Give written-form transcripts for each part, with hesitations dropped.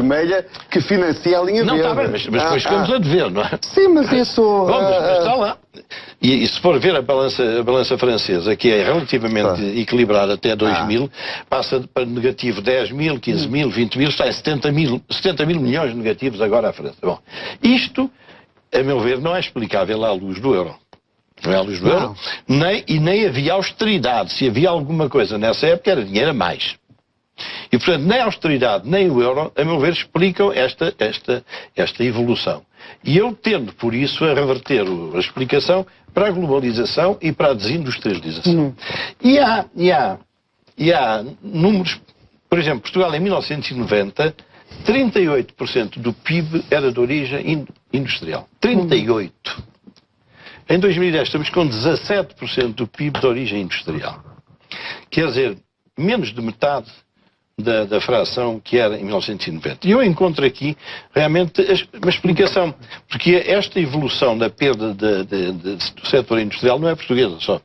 vermelha que financia a linha verde. Não, está bem, mas depois ficamos a dever, não é? Sim, mas isso... Mas está lá. E se for ver a balança francesa, que é relativamente equilibrada até 2000, passa para negativo 10 mil, 15 mil, 20 mil, está em 70 mil milhões negativos agora a França. Bom, isto, a meu ver, não é explicável à luz do euro. Não é à luz do euro. Nem havia austeridade. Se havia alguma coisa nessa época, era dinheiro a mais. E, portanto, nem a austeridade, nem o euro, a meu ver, explicam esta evolução. E eu tendo, por isso, a reverter a explicação para a globalização e para a desindustrialização. E há números, por exemplo, Portugal em 1990, 38% do PIB era de origem industrial. 38%. Em 2010 estamos com 17% do PIB de origem industrial. Quer dizer, menos de metade da fração que era em 1990. E eu encontro aqui realmente uma explicação, porque esta evolução da perda do setor industrial não é portuguesa só.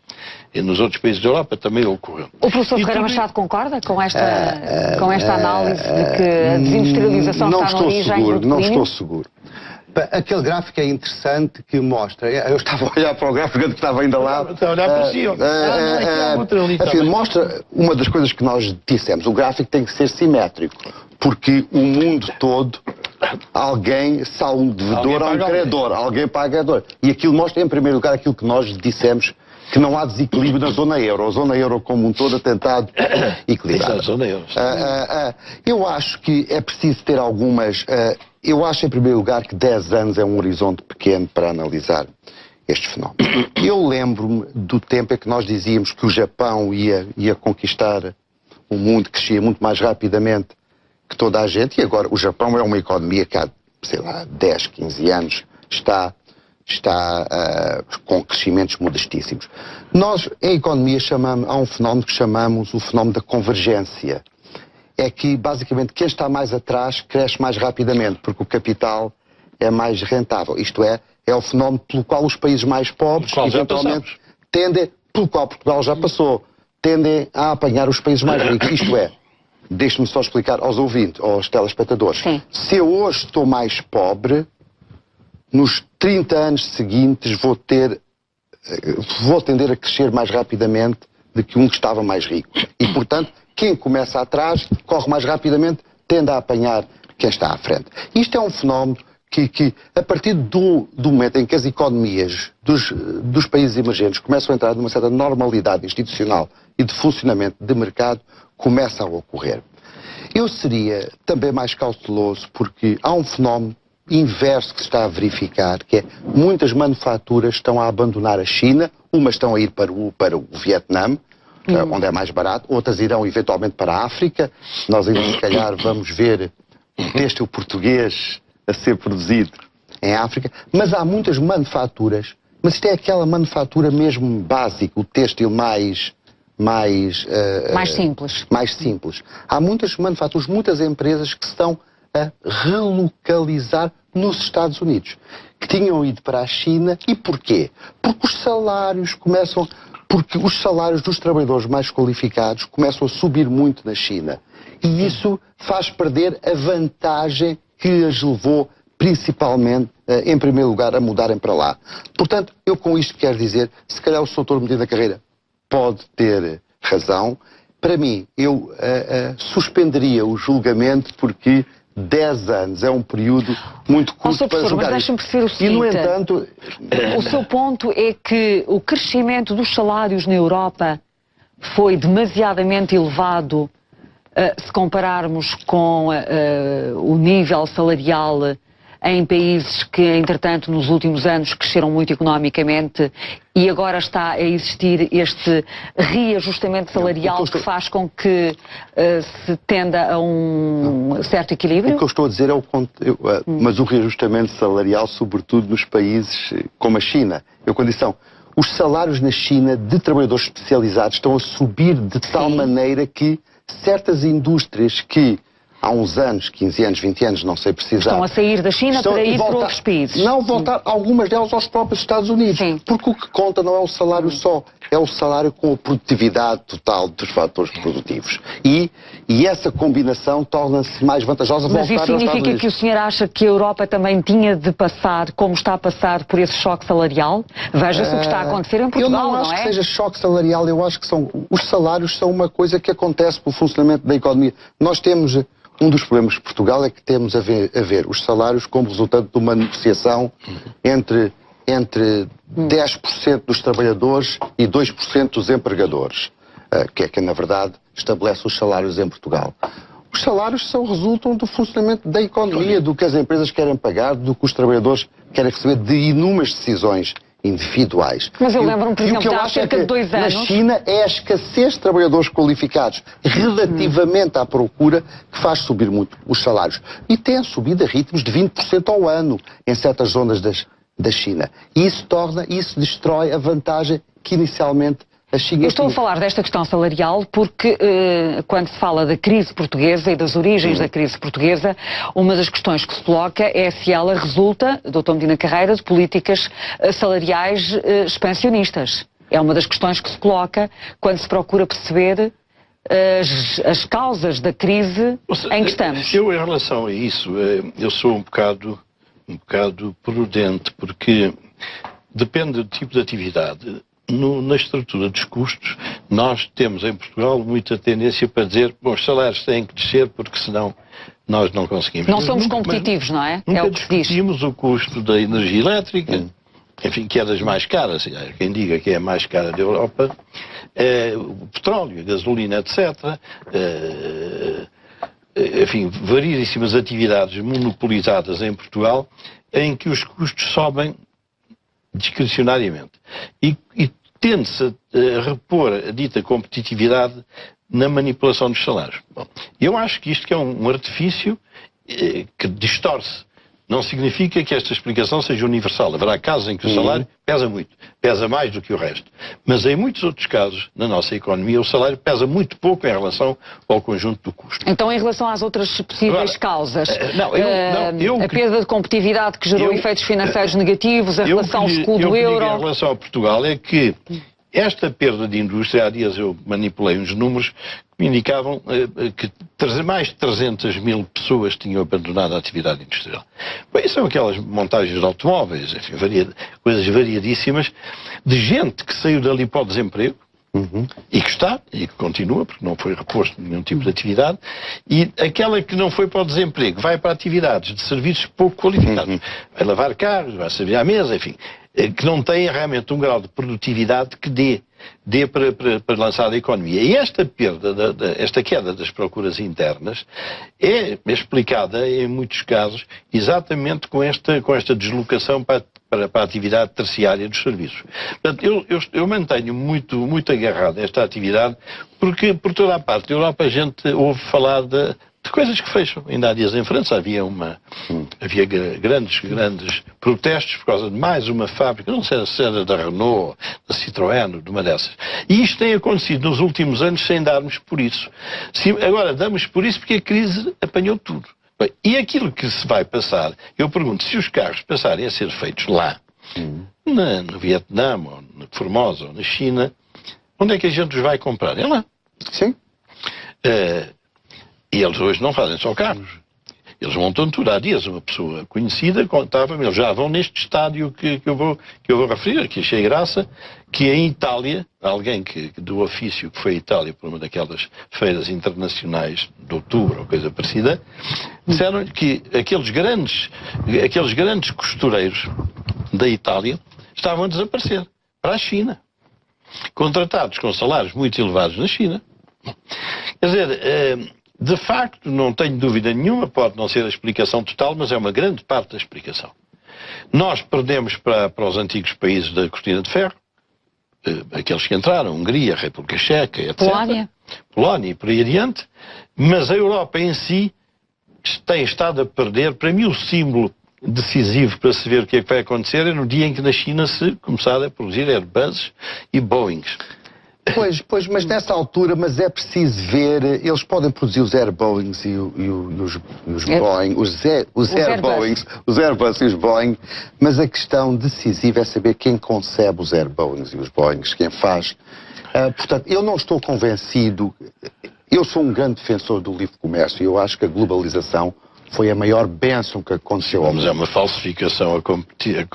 E nos outros países da Europa também ocorreu. O professor Ferreira Machado concorda com esta análise de que a desindustrialização está na origem do declínio? Não estou seguro. Aquele gráfico é interessante que mostra... Eu estava a olhar para o gráfico que estava ainda lá. Estava a olhar para si. Mostra uma das coisas que nós dissemos. O gráfico tem que ser simétrico. Porque o mundo todo, se há um devedor, há um credor. Alguém paga a dor. E aquilo mostra, em primeiro lugar, aquilo que nós dissemos, que não há desequilíbrio na zona euro. A zona euro como um todo é tentado equilibrar. Eu acho que é preciso ter algumas... Eu acho, em primeiro lugar, que 10 anos é um horizonte pequeno para analisar este fenómeno. Eu lembro-me do tempo em que nós dizíamos que o Japão ia conquistar o mundo, crescia muito mais rapidamente que toda a gente, e agora o Japão é uma economia que há, sei lá, 10, 15 anos está com crescimentos modestíssimos. Nós, em economia, há um fenómeno que chamamos o fenómeno da convergência. É que, basicamente, quem está mais atrás cresce mais rapidamente, porque o capital é mais rentável. Isto é o fenómeno pelo qual os países mais pobres, eventualmente, tendem, pelo qual Portugal já passou, tendem a apanhar os países mais ricos. Isto é, deixe-me só explicar aos ouvintes, aos telespectadores. Sim. Se eu hoje estou mais pobre, nos 30 anos seguintes vou tender a crescer mais rapidamente do que um que estava mais rico. E, portanto, quem começa atrás, corre mais rapidamente, tende a apanhar quem está à frente. Isto é um fenómeno que a partir do momento em que as economias dos países emergentes começam a entrar numa certa normalidade institucional e de funcionamento de mercado, começa a ocorrer. Eu seria também mais cauteloso porque há um fenómeno inverso que se está a verificar, que é muitas manufaturas estão a abandonar a China, umas estão a ir para o Vietnã, onde é mais barato, outras irão eventualmente para a África. Nós ainda se calhar vamos ver o têxtil português a ser produzido em África, mas há muitas manufaturas, mas isto é aquela manufatura mesmo básica, o têxtil mais simples. Há muitas manufaturas, muitas empresas que se estão a relocalizar nos Estados Unidos, que tinham ido para a China. E porquê? Porque os salários dos trabalhadores mais qualificados começam a subir muito na China. E isso faz perder a vantagem que as levou, principalmente, em primeiro lugar, a mudarem para lá. Portanto, eu com isto quero dizer, se calhar o Sr. Medina Carreira pode ter razão. Para mim, eu suspenderia o julgamento porque 10 anos é um período muito curto para julgar. Mas deixa-me perceber o seguinte, e, no entanto, o seu ponto é que o crescimento dos salários na Europa foi demasiadamente elevado se compararmos com o nível salarial em países que, entretanto, nos últimos anos cresceram muito economicamente e agora está a existir este reajustamento salarial que faz com que se tenda a um certo equilíbrio? O que eu estou a dizer é mas o reajustamento salarial, sobretudo nos países como a China. Os salários na China de trabalhadores especializados estão a subir de tal maneira que certas indústrias que há uns anos, 15 anos, 20 anos, não sei precisar... Estão a sair da China para ir para outros países. Não, voltar algumas delas aos próprios Estados Unidos. Sim. Porque o que conta não é o salário só, é o salário com a produtividade total dos fatores produtivos. E essa combinação torna-se mais vantajosa. Mas isso significa que o senhor acha que a Europa também tinha de passar, como está a passar, por esse choque salarial? Veja-se o que está a acontecer em Portugal, não é? Eu não acho que seja choque salarial, eu acho que os salários são uma coisa que acontece pelo funcionamento da economia. Nós temos... Um dos problemas de Portugal é que temos a ver os salários como resultado de uma negociação entre 10% dos trabalhadores e 2% dos empregadores, que na verdade estabelece os salários em Portugal. Os salários resultam do funcionamento da economia, do que as empresas querem pagar, do que os trabalhadores querem receber, de inúmeras decisões individuais. Mas eu lembro-me, por exemplo, há cerca de 2 anos... Na China é a escassez de trabalhadores qualificados relativamente à procura que faz subir muito os salários. E tem subido a ritmos de 20% ao ano em certas zonas da China. E isso destrói a vantagem que inicialmente a China... Eu estou a falar desta questão salarial porque quando se fala da crise portuguesa e das origens da crise portuguesa, uma das questões que se coloca é se ela resulta, Dr. Medina Carreira, de políticas salariais expansionistas. É uma das questões que se coloca quando se procura perceber as causas da crise em que estamos. Eu, em relação a isso, eu sou um bocado prudente, porque depende do tipo de atividade. Na estrutura dos custos, nós temos em Portugal muita tendência para dizer, bom, os salários têm que descer porque senão nós não conseguimos. Não somos competitivos, não é? Nunca é o que discutimos o custo da energia elétrica, enfim, que é das mais caras. Quem diga que é a mais cara da Europa, o petróleo, a gasolina, etc. Enfim, variedíssimas atividades monopolizadas em Portugal em que os custos sobem discricionariamente. E tende-se a repor a dita competitividade na manipulação dos salários. Bom, eu acho que isto que é um artifício que distorce. Não significa que esta explicação seja universal. Haverá casos em que o salário pesa muito, pesa mais do que o resto. Mas em muitos outros casos, na nossa economia, o salário pesa muito pouco em relação ao conjunto do custo. Então, em relação às outras possíveis causas, a perda de competitividade que gerou efeitos financeiros negativos, a relação escudo-euro... Em relação a Portugal é que esta perda de indústria, há dias eu manipulei uns números que me indicavam que mais de 300 mil pessoas tinham abandonado a atividade industrial. Bem, são aquelas montagens de automóveis, enfim, coisas variadíssimas, de gente que saiu dali para o desemprego, e que está, e que continua, porque não foi reposto nenhum tipo de atividade, e aquela que não foi para o desemprego vai para atividades de serviços pouco qualificados. Vai lavar carros, vai servir à mesa, enfim, que não tem realmente um grau de produtividade que dê para lançar a economia. E esta perda, esta queda das procuras internas é explicada, em muitos casos, exatamente com esta deslocação para a atividade terciária dos serviços. Portanto, eu mantenho muito agarrado a esta atividade, porque por toda a parte da Europa a gente ouve falar de coisas que fecham. Ainda há dias em França havia grandes protestos por causa de mais uma fábrica, não sei se era da Renault, da Citroën, de uma dessas. E isto tem acontecido nos últimos anos sem darmos por isso. Agora damos por isso porque a crise apanhou tudo. Bem, e aquilo que se vai passar, eu pergunto, se os carros passarem a ser feitos lá, no Vietnã, ou na Formosa, ou na China, onde é que a gente os vai comprar? É lá. Sim. E eles hoje não fazem só carros. Eles montam tudo. Há dias uma pessoa conhecida contava-me, eles já vão neste estádio que eu vou referir, que achei graça, que em Itália, alguém do ofício que foi à Itália por uma daquelas feiras internacionais de outubro ou coisa parecida, disseram que aqueles grandes costureiros da Itália estavam a desaparecer para a China, contratados com salários muito elevados na China. Quer dizer, de facto, não tenho dúvida nenhuma, pode não ser a explicação total, mas é uma grande parte da explicação. Nós perdemos para os antigos países da Cortina de Ferro, aqueles que entraram, Hungria, República Checa, etc. Polónia e por aí adiante, mas a Europa em si tem estado a perder. Para mim o símbolo decisivo para se ver o que é que vai acontecer é no dia em que na China se começar a produzir Airbus e Boeings. Pois, mas nessa altura, mas é preciso ver, eles podem produzir os Airboeings e os Boeing, os Airboeings, os Airbus e os Boeing, mas a questão decisiva é saber quem concebe os Airboeings e os Boeings, quem faz. Portanto, eu não estou convencido, eu sou um grande defensor do livre comércio e eu acho que a globalização foi a maior bênção que aconteceu ao mundo. Mas é uma falsificação a competitiva.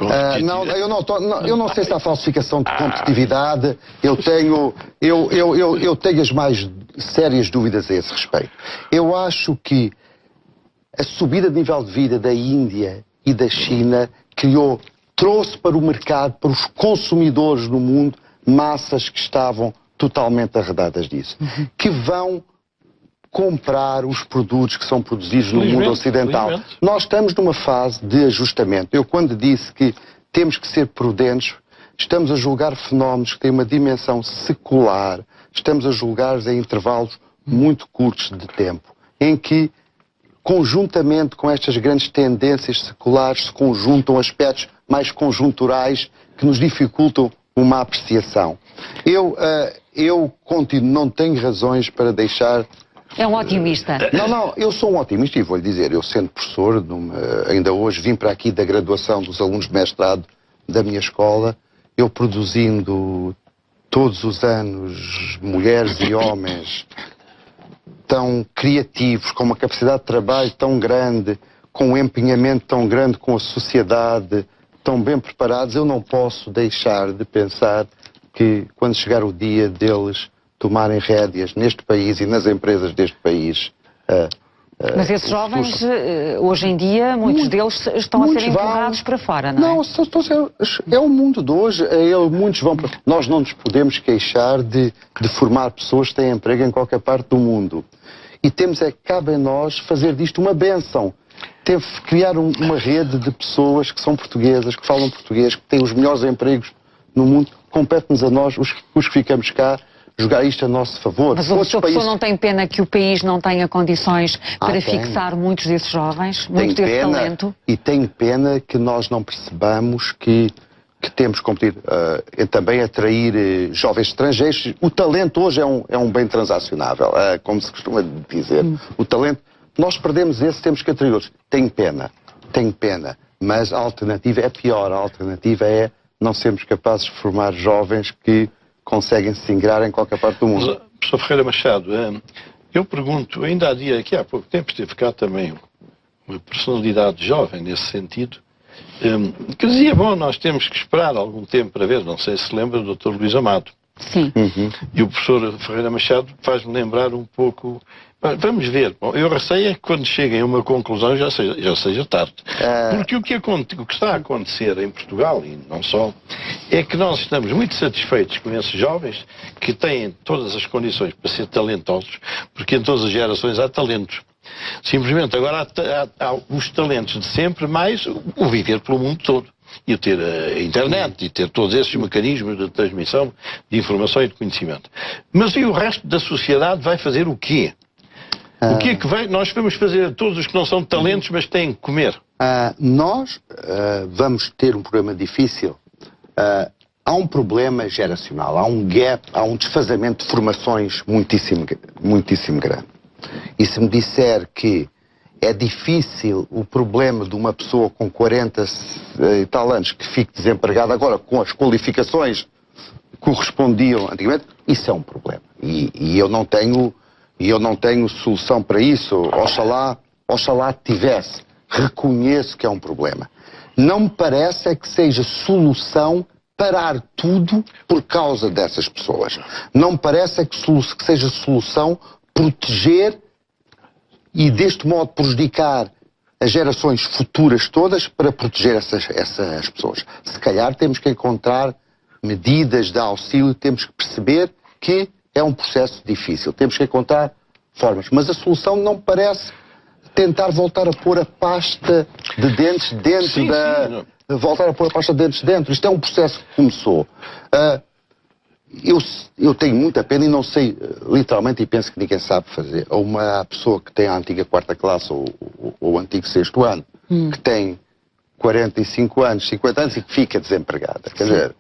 Eu não sei se há falsificação de competitividade. Eu tenho as mais sérias dúvidas a esse respeito. Eu acho que a subida de nível de vida da Índia e da China trouxe para o mercado, para os consumidores no mundo, massas que estavam totalmente arredadas disso. Que vão comprar os produtos que são produzidos no mundo ocidental. Nós estamos numa fase de ajustamento. Eu, quando disse que temos que ser prudentes, estamos a julgar fenómenos que têm uma dimensão secular, estamos a julgar em intervalos muito curtos de tempo, em que, conjuntamente com estas grandes tendências seculares, se conjuntam aspectos mais conjunturais que nos dificultam uma apreciação. Eu continuo, não tenho razões para deixar... É um otimista. Não, eu sou um otimista e vou-lhe dizer, eu sendo professor, ainda hoje vim para aqui da graduação dos alunos de mestrado da minha escola, eu produzindo todos os anos mulheres e homens tão criativos, com uma capacidade de trabalho tão grande, com um empenhamento tão grande com a sociedade, tão bem preparados, eu não posso deixar de pensar que quando chegar o dia deles tomarem rédeas neste país e nas empresas deste país. Mas esses jovens, hoje em dia, muitos deles estão a ser empurrados para fora, não é? Não, é o mundo de hoje. Muitos vão para... Nós não nos podemos queixar de formar pessoas que têm emprego em qualquer parte do mundo. E cabe a nós fazer disto uma bênção. Teve que criar uma rede de pessoas que são portuguesas, que falam português, que têm os melhores empregos no mundo. Compete-nos a nós, os que ficamos cá, jogar isto a nosso favor. Mas o Sr. Professor não tem pena que o país não tenha condições para fixar muitos desses jovens, muito desse talento? E tem pena que nós não percebamos que temos que competir, também atrair jovens estrangeiros. O talento hoje é um bem transacionável, como se costuma dizer. O talento, nós perdemos esse, temos que atrair outros. Tenho pena, mas a alternativa é pior. A alternativa é não sermos capazes de formar jovens que conseguem se ingrar em qualquer parte do mundo. Professor Ferreira Machado, eu pergunto, ainda há pouco tempo esteve cá também uma personalidade jovem nesse sentido, que dizia, nós temos que esperar algum tempo para ver, não sei se lembra do Dr. Luís Amado. Sim. E o professor Ferreira Machado faz-me lembrar um pouco... Vamos ver. Eu receio é que quando cheguem a uma conclusão já seja tarde. Porque o que está a acontecer em Portugal, e não só, é que nós estamos muito satisfeitos com esses jovens que têm todas as condições para ser talentosos, porque em todas as gerações há talentos. Simplesmente agora há os talentos de sempre, mais o viver pelo mundo todo. E ter a internet, e ter todos esses mecanismos de transmissão de informação e de conhecimento. Mas e o resto da sociedade vai fazer o quê? O que é que nós vamos fazer a todos os que não são talentos, mas têm que comer? Nós vamos ter um problema difícil. Há um problema geracional, há um gap, há um desfazamento de formações muitíssimo grande. E se me disser que é difícil o problema de uma pessoa com 40 e tal anos que fique desempregada agora com as qualificações que correspondiam antigamente, isso é um problema. E eu não tenho solução para isso. Oxalá tivesse. Reconheço que é um problema. Não me parece que seja solução parar tudo por causa dessas pessoas. Não me parece que seja solução proteger e deste modo prejudicar as gerações futuras todas para proteger essas pessoas. Se calhar temos que encontrar medidas de auxílio, temos que perceber que é um processo difícil, temos que encontrar formas. Mas a solução não parece tentar voltar a pôr a pasta de dentes dentro voltar a pôr a pasta de dentes dentro. Isto é um processo que começou. Eu tenho muita pena e não sei, literalmente, e penso que ninguém sabe fazer. Ou uma pessoa que tem a antiga 4ª classe ou o antigo 6º ano, que tem 45 anos, 50 anos e que fica desempregada. Quer dizer,